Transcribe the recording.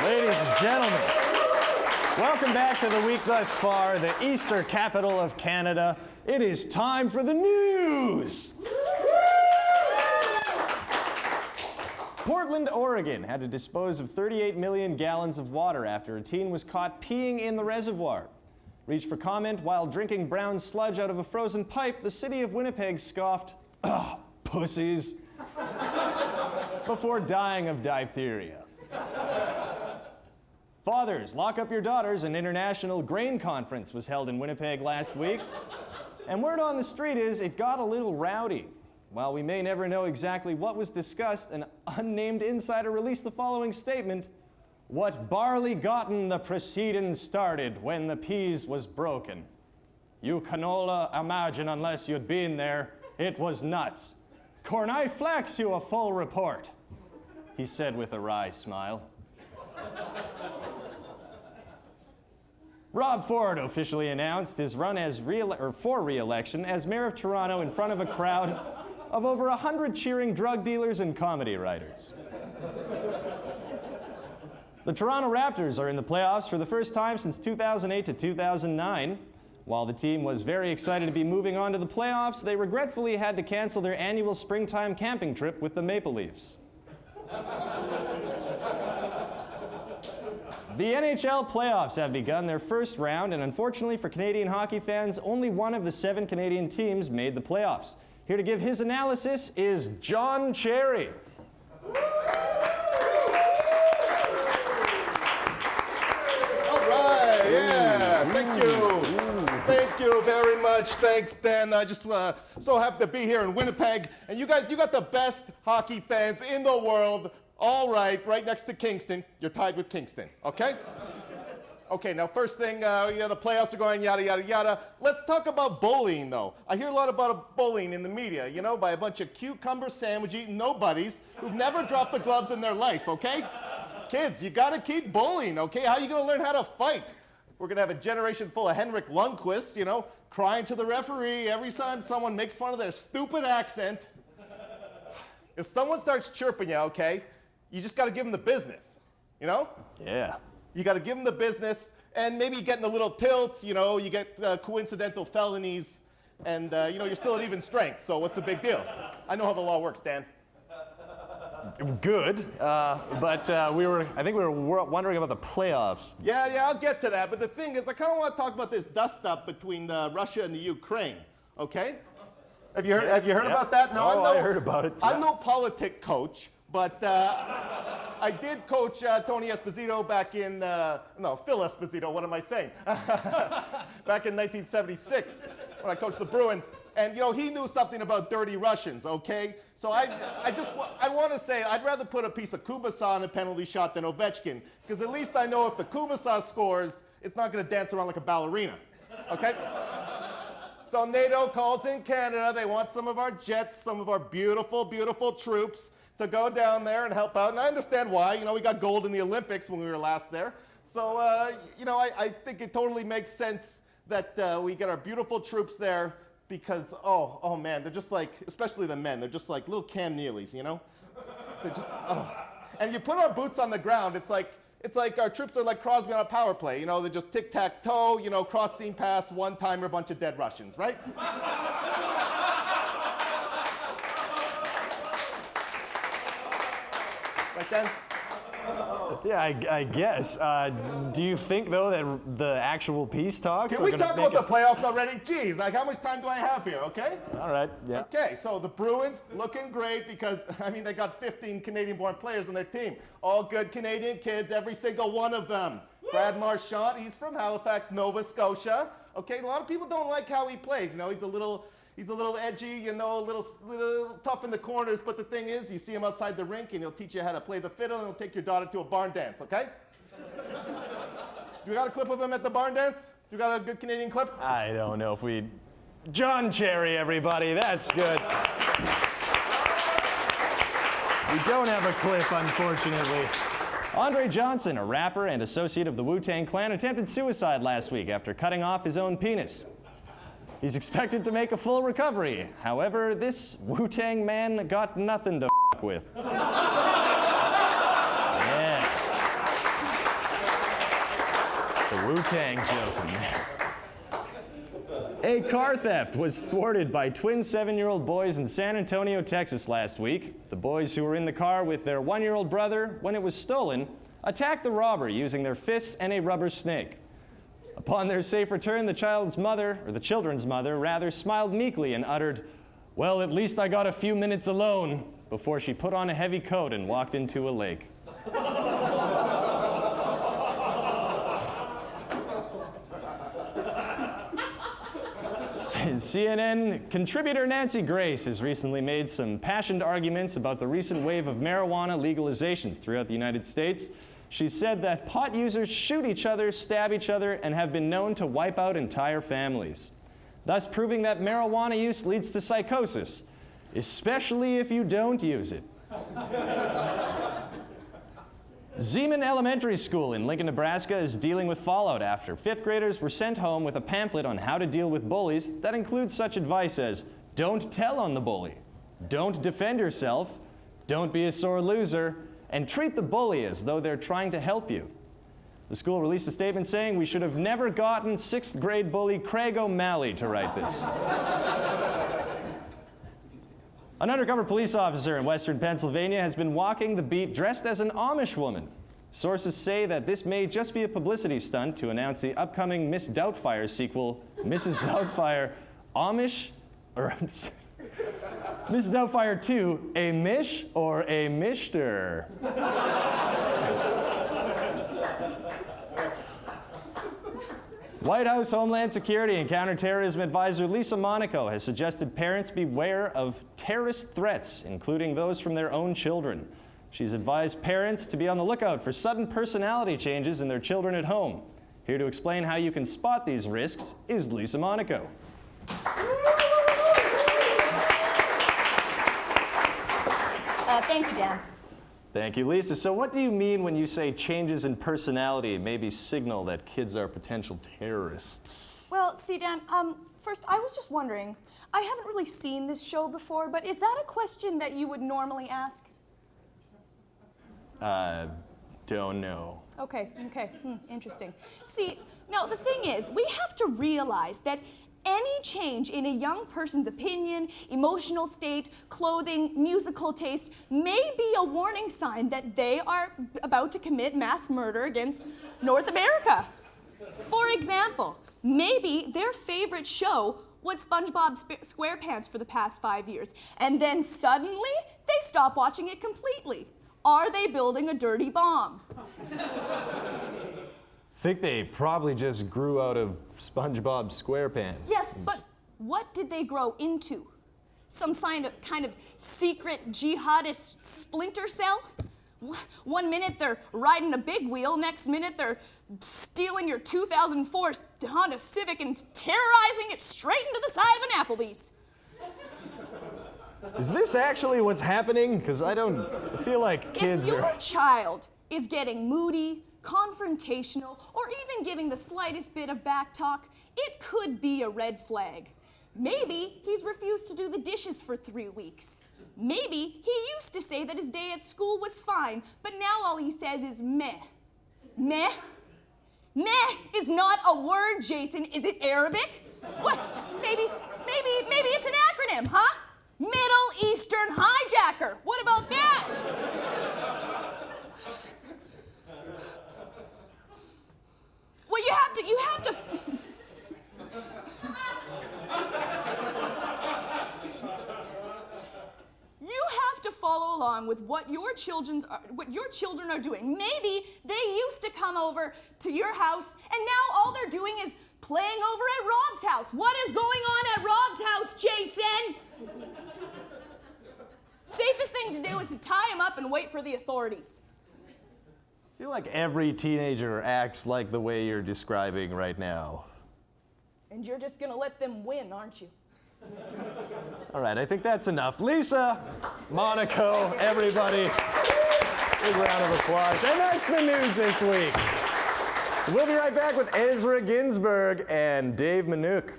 Ladies and gentlemen, welcome back to the week thus far, the Easter capital of Canada. It is time for the news. Portland, Oregon had to dispose of 38 million gallons of water after a teen was caught peeing in the reservoir. Reached for comment while drinking brown sludge out of a frozen pipe, the city of Winnipeg scoffed, "Ugh, pussies," before dying of diphtheria. Fathers, lock up your daughters. An international grain conference was held in Winnipeg last week. And word on the street is it got a little rowdy. While we may never know exactly what was discussed, an unnamed insider released the following statement: "What barley gotten the proceedings started when the peas was broken. You canola imagine unless you'd been there. It was nuts. Corn I flex you a full report," he said with a wry smile. Rob Ford officially announced his run as for re-election as mayor of Toronto in front of a crowd of over 100 cheering drug dealers and comedy writers. The Toronto Raptors are in the playoffs for the first time since 2008 to 2009. While the team was very excited to be moving on to the playoffs, they regretfully had to cancel their annual springtime camping trip with the Maple Leafs. The NHL playoffs have begun their first round, and unfortunately for Canadian hockey fans, only one of the 7 Canadian teams made the playoffs. Here to give his analysis is Jon Cherry. All right, yeah, thank you. Thank you very much. Thanks, Dan. I just so happy to be here in Winnipeg. And you got the best hockey fans in the world. All right next to Kingston. You're tied with Kingston, okay? Okay, now first thing, the playoffs are going, yada, yada, yada. Let's talk about bullying, though. I hear a lot about bullying in the media, by a bunch of cucumber sandwich-eating nobodies who've never dropped the gloves in their life, okay? Kids, you gotta keep bullying, okay? How are you gonna learn how to fight? We're gonna have a generation full of Henrik Lundqvist, crying to the referee every time someone makes fun of their stupid accent. If someone starts chirping you, okay, you just gotta give them the business, Yeah. You gotta give them the business, and maybe you get in a little tilt, you get coincidental felonies, and you're still at even strength, so what's the big deal? I know how the law works, Dan. Good, but I think we were wondering about the playoffs. Yeah, I'll get to that, but the thing is, I kind of want to talk about this dust-up between Russia and the Ukraine, okay? Have you heard about that? No, I heard about it. I'm no politic coach, but I did coach Tony Esposito back in, Phil Esposito, what am I saying? Back in 1976 when I coached the Bruins. And, he knew something about dirty Russians, okay? So I want to say I'd rather put a piece of Kubasa on a penalty shot than Ovechkin, because at least I know if the Kubasa scores, it's not going to dance around like a ballerina, okay? So NATO calls in Canada. They want some of our jets, some of our beautiful, beautiful troops to go down there and help out. And I understand why. We got gold in the Olympics when we were last there. So, I think it totally makes sense that we get our beautiful troops there because, oh man, they're just like, especially the men, they're just like little Cam Neelys, They're just, And you put our boots on the ground, it's like our troops are like Crosby on a power play. They just tic-tac-toe, cross-seam pass, one-timer, a bunch of dead Russians, right? Right then? Yeah, I guess. Do you think, though, that the actual peace talks Can we talk about the playoffs already? Jeez, how much time do I have here, okay? All right, yeah. Okay, so the Bruins looking great because, they got 15 Canadian-born players on their team. All good Canadian kids, every single one of them. Brad Marchand, he's from Halifax, Nova Scotia. Okay, a lot of people don't like how he plays. He's a little edgy, a little tough in the corners, but the thing is, you see him outside the rink and he'll teach you how to play the fiddle and he'll take your daughter to a barn dance, okay? You got a clip of him at the barn dance? You got a good Canadian clip? I don't know if we... Jon Cherry, everybody, that's good. We don't have a clip, unfortunately. Andre Johnson, a rapper and associate of the Wu-Tang Clan, attempted suicide last week after cutting off his own penis. He's expected to make a full recovery. However, this Wu-Tang man got nothing to f*** with. Yeah. Wu-Tang joking. A car theft was thwarted by twin 7-year-old boys in San Antonio, Texas last week. The boys, who were in the car with their 1-year-old brother when it was stolen, attacked the robber using their fists and a rubber snake. Upon their safe return, the children's mother, smiled meekly and uttered, "Well, at least I got a few minutes alone," before she put on a heavy coat and walked into a lake. CNN contributor Nancy Grace has recently made some passionate arguments about the recent wave of marijuana legalizations throughout the United States. She said that pot users shoot each other, stab each other, and have been known to wipe out entire families, thus proving that marijuana use leads to psychosis, especially if you don't use it. Zeman Elementary School in Lincoln, Nebraska is dealing with fallout after 5th graders were sent home with a pamphlet on how to deal with bullies that includes such advice as, don't tell on the bully, don't defend yourself, don't be a sore loser, and treat the bully as though they're trying to help you. The school released a statement saying we should have never gotten 6th grade bully Craig O'Malley to write this. An undercover police officer in western Pennsylvania has been walking the beat dressed as an Amish woman. Sources say that this may just be a publicity stunt to announce the upcoming Miss Doubtfire sequel, Mrs. Doubtfire Amish, or Miss Doubtfire 2, a Mish or a Mishter? White House Homeland Security and Counterterrorism Advisor Lisa Monaco has suggested parents beware of terrorist threats, including those from their own children. She's advised parents to be on the lookout for sudden personality changes in their children at home. Here to explain how you can spot these risks is Lisa Monaco. Thank you, Dan. Thank you, Lisa. So what do you mean when you say changes in personality maybe signal that kids are potential terrorists? Well, see, Dan, first, I was just wondering, I haven't really seen this show before, but is that a question that you would normally ask? Don't know. Okay, interesting. See, now the thing is, we have to realize that any change in a young person's opinion, emotional state, clothing, musical taste may be a warning sign that they are about to commit mass murder against North America. For example, maybe their favorite show was SpongeBob SquarePants for the past 5 years, and then suddenly they stop watching it completely. Are they building a dirty bomb? I think they probably just grew out of SpongeBob SquarePants. Yes, but what did they grow into? Some kind of secret jihadist splinter cell? 1 minute they're riding a big wheel, next minute they're stealing your 2004 Honda Civic and terrorizing it straight into the side of an Applebee's. Is this actually what's happening? Because I feel like kids If your child is getting moody, confrontational, or even giving the slightest bit of back talk, it could be a red flag. Maybe he's refused to do the dishes for 3 weeks. Maybe he used to say that his day at school was fine, but now all he says is meh. Meh? Meh is not a word, Jason. Is it Arabic? What? Maybe it's an acronym, huh? Middle Eastern hijacker. What about that? Well, you have to. You have to follow along with what your children are doing. Maybe they used to come over to your house, and now all they're doing is playing over at Rob's house. What is going on at Rob's house, Jason? Safest thing to do is to tie him up and wait for the authorities. I feel like every teenager acts like the way you're describing right now. And you're just gonna let them win, aren't you? All right, I think that's enough. Lisa, Monaco, everybody, big round of applause. And that's the news this week. So we'll be right back with Ezra Ginsburg and Dave Manook.